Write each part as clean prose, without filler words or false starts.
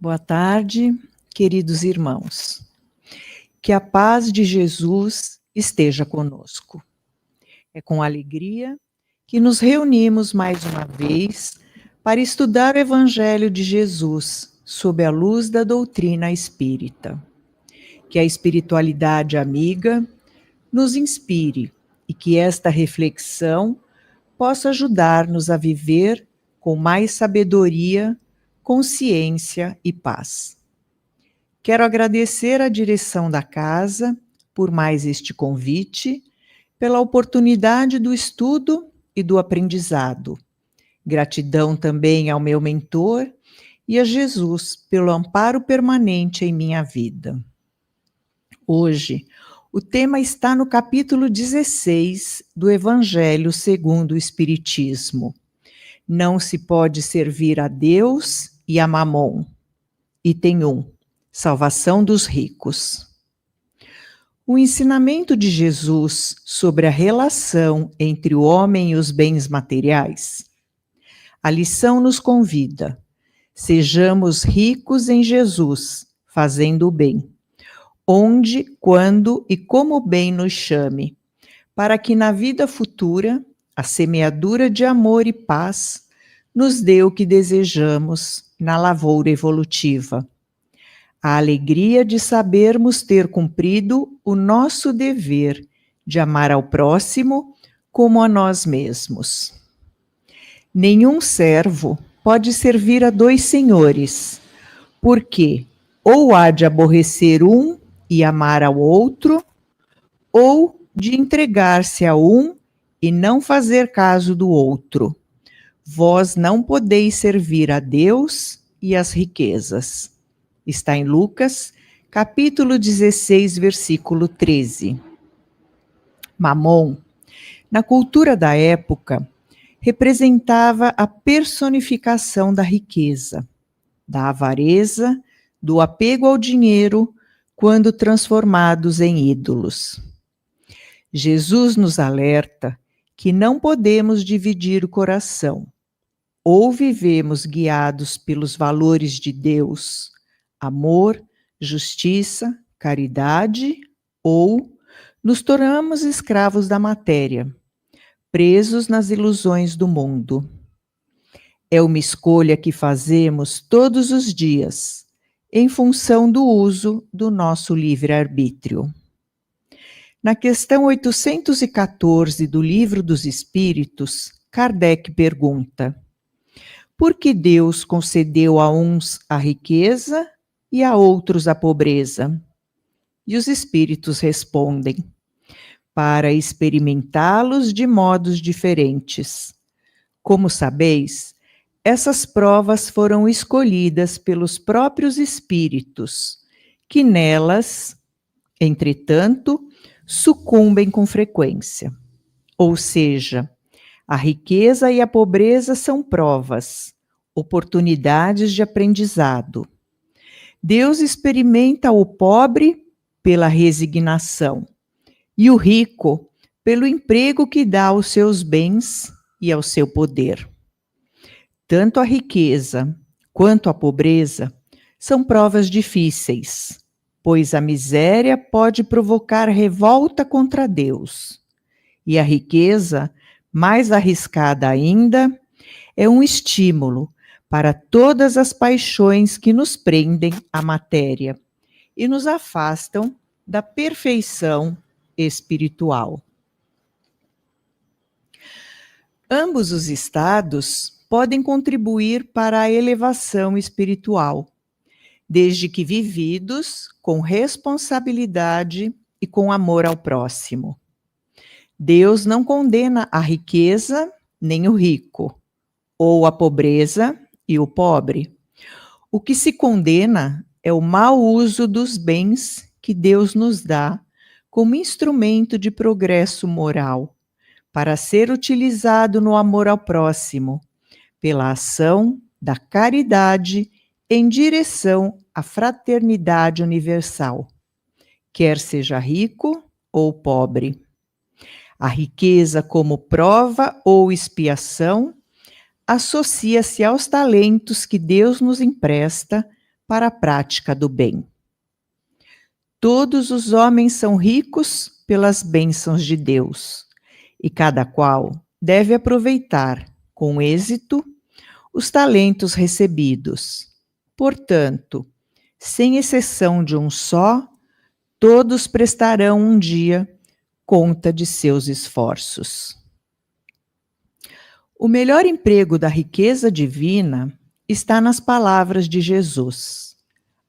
Boa tarde, queridos irmãos. Que a paz de Jesus esteja conosco. É com alegria que nos reunimos mais uma vez para estudar o Evangelho de Jesus sob a luz da doutrina espírita. Que a espiritualidade amiga nos inspire e que esta reflexão possa ajudar-nos a viver com mais sabedoria, consciência e paz. Quero agradecer à direção da casa por mais este convite, pela oportunidade do estudo e do aprendizado. Gratidão também ao meu mentor e a Jesus pelo amparo permanente em minha vida. Hoje, o tema está no capítulo 16 do Evangelho segundo o Espiritismo. Não se pode servir a Deus e a Mamon. Item 1. Salvação dos ricos. O ensinamento de Jesus sobre a relação entre o homem e os bens materiais. A lição nos convida: sejamos ricos em Jesus, fazendo o bem, onde, quando e como o bem nos chame, para que na vida futura a semeadura de amor e paz nos dê o que desejamos na lavoura evolutiva. A alegria de sabermos ter cumprido o nosso dever de amar ao próximo como a nós mesmos. Nenhum servo pode servir a dois senhores, porque ou há de aborrecer um e amar ao outro, ou de entregar-se a um e não fazer caso do outro. Vós não podeis servir a Deus e às riquezas. Está em Lucas, capítulo 16, versículo 13. Mamon, na cultura da época, representava a personificação da riqueza, da avareza, do apego ao dinheiro, quando transformados em ídolos. Jesus nos alerta que não podemos dividir o coração. Ou vivemos guiados pelos valores de Deus, amor, justiça, caridade, ou nos tornamos escravos da matéria, presos nas ilusões do mundo. É uma escolha que fazemos todos os dias, em função do uso do nosso livre-arbítrio. Na questão 814 do Livro dos Espíritos, Kardec pergunta: por que Deus concedeu a uns a riqueza e a outros a pobreza? E os espíritos respondem: para experimentá-los de modos diferentes. Como sabeis, essas provas foram escolhidas pelos próprios espíritos, que nelas, entretanto, sucumbem com frequência. Ou seja, a riqueza e a pobreza são provas, oportunidades de aprendizado. Deus experimenta o pobre pela resignação e o rico pelo emprego que dá aos seus bens e ao seu poder. Tanto a riqueza quanto a pobreza são provas difíceis, pois a miséria pode provocar revolta contra Deus, e a riqueza, mais arriscada ainda, é um estímulo para todas as paixões que nos prendem à matéria e nos afastam da perfeição espiritual. Ambos os estados podem contribuir para a elevação espiritual, desde que vividos com responsabilidade e com amor ao próximo. Deus não condena a riqueza nem o rico, ou a pobreza e o pobre. O que se condena é o mau uso dos bens que Deus nos dá como instrumento de progresso moral, para ser utilizado no amor ao próximo, pela ação da caridade em direção à fraternidade universal, quer seja rico ou pobre. A riqueza como prova ou expiação associa-se aos talentos que Deus nos empresta para a prática do bem. Todos os homens são ricos pelas bênçãos de Deus, e cada qual deve aproveitar com êxito os talentos recebidos. Portanto, sem exceção de um só, todos prestarão um dia conta de seus esforços. O melhor emprego da riqueza divina está nas palavras de Jesus: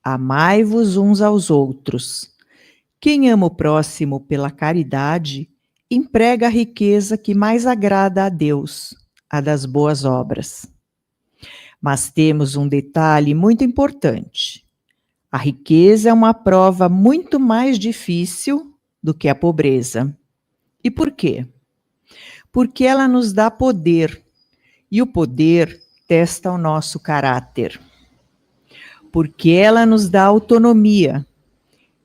amai-vos uns aos outros. Quem ama o próximo pela caridade, emprega a riqueza que mais agrada a Deus, a das boas obras. Mas temos um detalhe muito importante. A riqueza é uma prova muito mais difícil do que a pobreza. E por quê? Porque ela nos dá poder, e o poder testa o nosso caráter. Porque ela nos dá autonomia,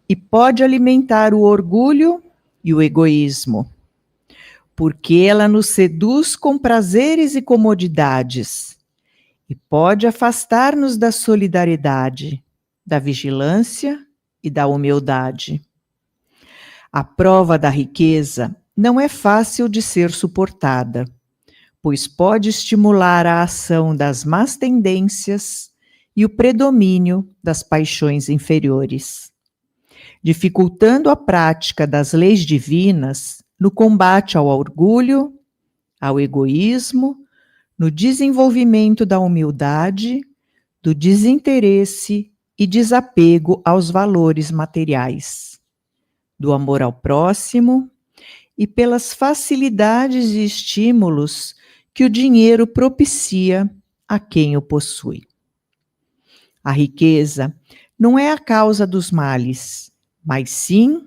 e pode alimentar o orgulho e o egoísmo. Porque ela nos seduz com prazeres e comodidades, e pode afastar-nos da solidariedade, da vigilância e da humildade. A prova da riqueza não é fácil de ser suportada, pois pode estimular a ação das más tendências e o predomínio das paixões inferiores, dificultando a prática das leis divinas no combate ao orgulho, ao egoísmo, no desenvolvimento da humildade, do desinteresse e desapego aos valores materiais, do amor ao próximo e pelas facilidades e estímulos que o dinheiro propicia a quem o possui. A riqueza não é a causa dos males, mas sim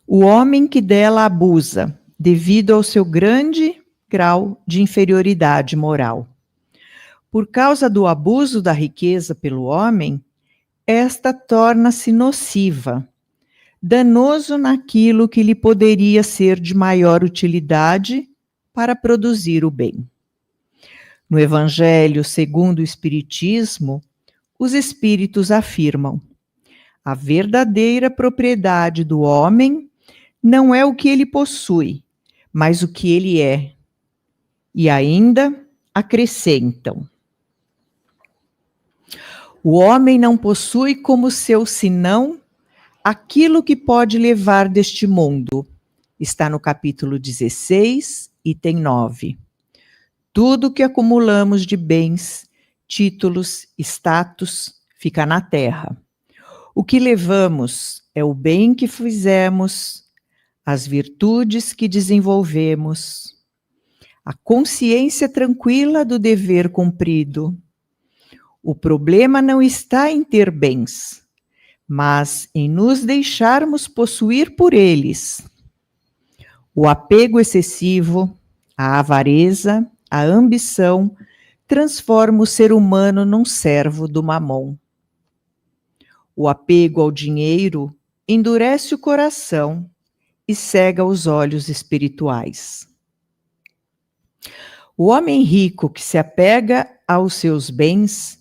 o homem que dela abusa, devido ao seu grande grau de inferioridade moral. Por causa do abuso da riqueza pelo homem, esta torna-se nociva, danoso naquilo que lhe poderia ser de maior utilidade para produzir o bem. No Evangelho segundo o Espiritismo, os Espíritos afirmam: a verdadeira propriedade do homem não é o que ele possui, mas o que ele é. E ainda acrescentam: o homem não possui como seu senão aquilo que pode levar deste mundo. Está no capítulo 16, item 9. Tudo que acumulamos de bens, títulos, status, fica na terra. O que levamos é o bem que fizemos, as virtudes que desenvolvemos, a consciência tranquila do dever cumprido. O problema não está em ter bens, mas em nos deixarmos possuir por eles. O apego excessivo, a avareza, a ambição, transforma o ser humano num servo do mamon. O apego ao dinheiro endurece o coração e cega os olhos espirituais. O homem rico que se apega aos seus bens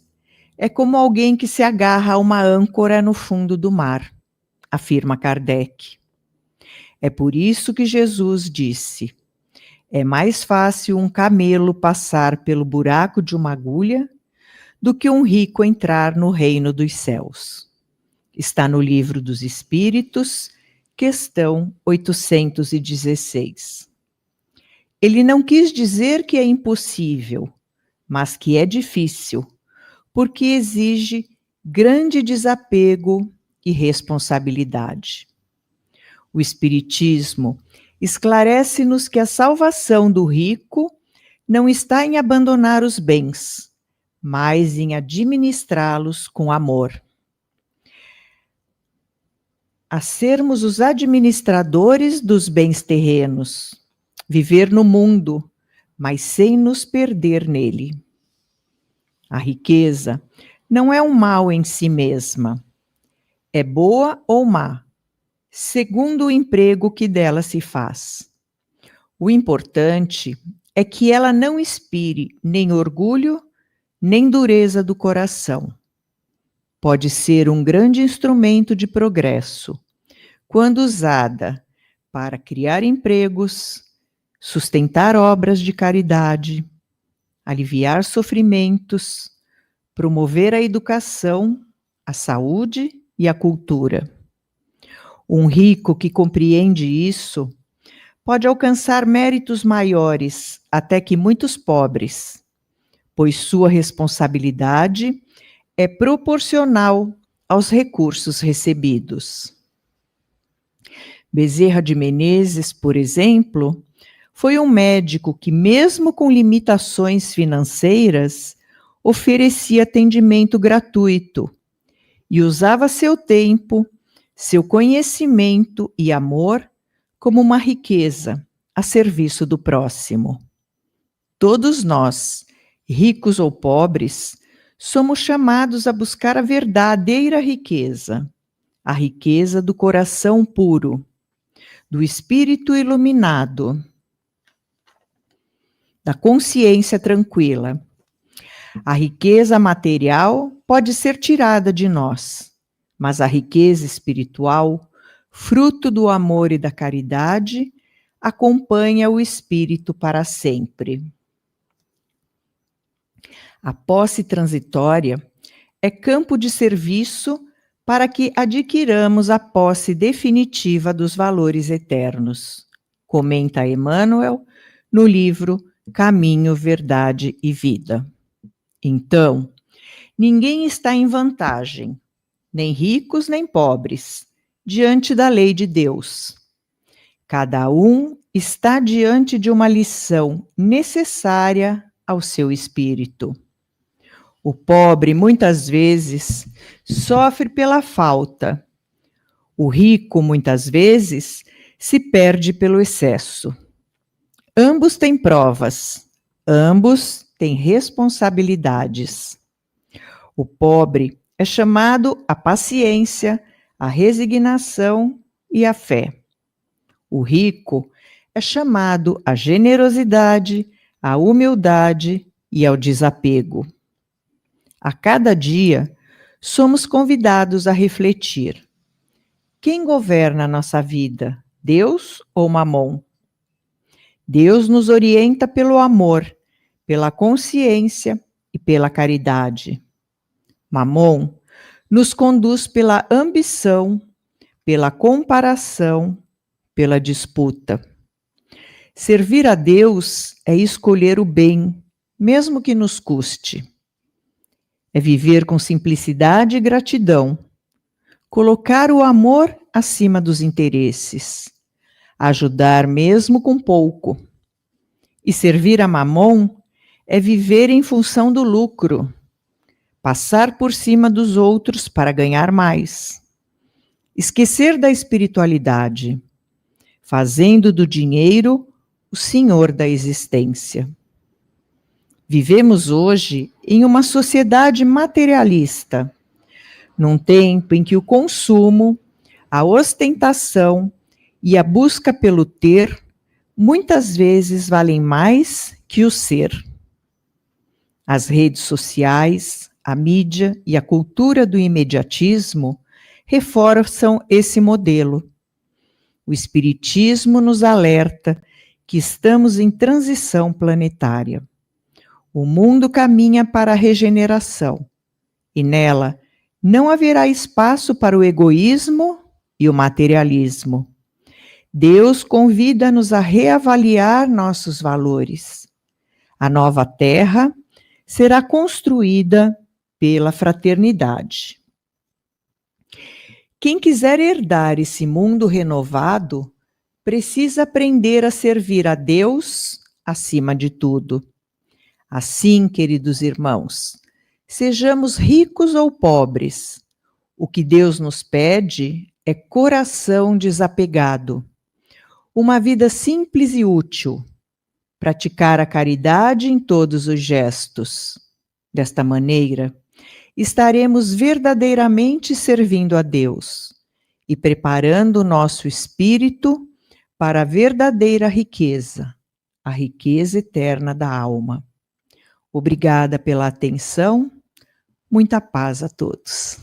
é como alguém que se agarra a uma âncora no fundo do mar, afirma Kardec. É por isso que Jesus disse: é mais fácil um camelo passar pelo buraco de uma agulha do que um rico entrar no reino dos céus. Está no Livro dos Espíritos, questão 816. Ele não quis dizer que é impossível, mas que é difícil, porque exige grande desapego e responsabilidade. O Espiritismo esclarece-nos que a salvação do rico não está em abandonar os bens, mas em administrá-los com amor. A sermos os administradores dos bens terrenos, viver no mundo, mas sem nos perder nele. A riqueza não é um mal em si mesma, é boa ou má, segundo o emprego que dela se faz. O importante é que ela não inspire nem orgulho, nem dureza do coração. Pode ser um grande instrumento de progresso, quando usada para criar empregos, sustentar obras de caridade, aliviar sofrimentos, promover a educação, a saúde e a cultura. Um rico que compreende isso pode alcançar méritos maiores até que muitos pobres, pois sua responsabilidade é proporcional aos recursos recebidos. Bezerra de Menezes, por exemplo, foi um médico que, mesmo com limitações financeiras, oferecia atendimento gratuito e usava seu tempo, seu conhecimento e amor como uma riqueza a serviço do próximo. Todos nós, ricos ou pobres, somos chamados a buscar a verdadeira riqueza, a riqueza do coração puro, do espírito iluminado, da consciência tranquila. A riqueza material pode ser tirada de nós, mas a riqueza espiritual, fruto do amor e da caridade, acompanha o espírito para sempre. A posse transitória é campo de serviço para que adquiramos a posse definitiva dos valores eternos, comenta Emmanuel no livro Caminho, Verdade e Vida. Então, ninguém está em vantagem, nem ricos nem pobres, diante da lei de Deus. Cada um está diante de uma lição necessária ao seu espírito. O pobre, muitas vezes, sofre pela falta. O rico, muitas vezes, se perde pelo excesso. Ambos têm provas, ambos têm responsabilidades. O pobre é chamado à paciência, à resignação e à fé. O rico é chamado à generosidade, à humildade e ao desapego. A cada dia, somos convidados a refletir. Quem governa a nossa vida, Deus ou Mamon? Deus nos orienta pelo amor, pela consciência e pela caridade. Mamon nos conduz pela ambição, pela comparação, pela disputa. Servir a Deus é escolher o bem, mesmo que nos custe. É viver com simplicidade e gratidão, colocar o amor acima dos interesses, ajudar mesmo com pouco. E servir a Mamon é viver em função do lucro, passar por cima dos outros para ganhar mais, esquecer da espiritualidade, fazendo do dinheiro o senhor da existência. Vivemos hoje em uma sociedade materialista, num tempo em que o consumo, a ostentação e a busca pelo ter muitas vezes valem mais que o ser. As redes sociais, a mídia e a cultura do imediatismo reforçam esse modelo. O Espiritismo nos alerta que estamos em transição planetária. O mundo caminha para a regeneração, e nela não haverá espaço para o egoísmo e o materialismo. Deus convida-nos a reavaliar nossos valores. A nova terra será construída pela fraternidade. Quem quiser herdar esse mundo renovado, precisa aprender a servir a Deus acima de tudo. Assim, queridos irmãos, sejamos ricos ou pobres, o que Deus nos pede é coração desapegado, uma vida simples e útil, praticar a caridade em todos os gestos. Desta maneira, estaremos verdadeiramente servindo a Deus e preparando o nosso espírito para a verdadeira riqueza, a riqueza eterna da alma. Obrigada pela atenção. Muita paz a todos.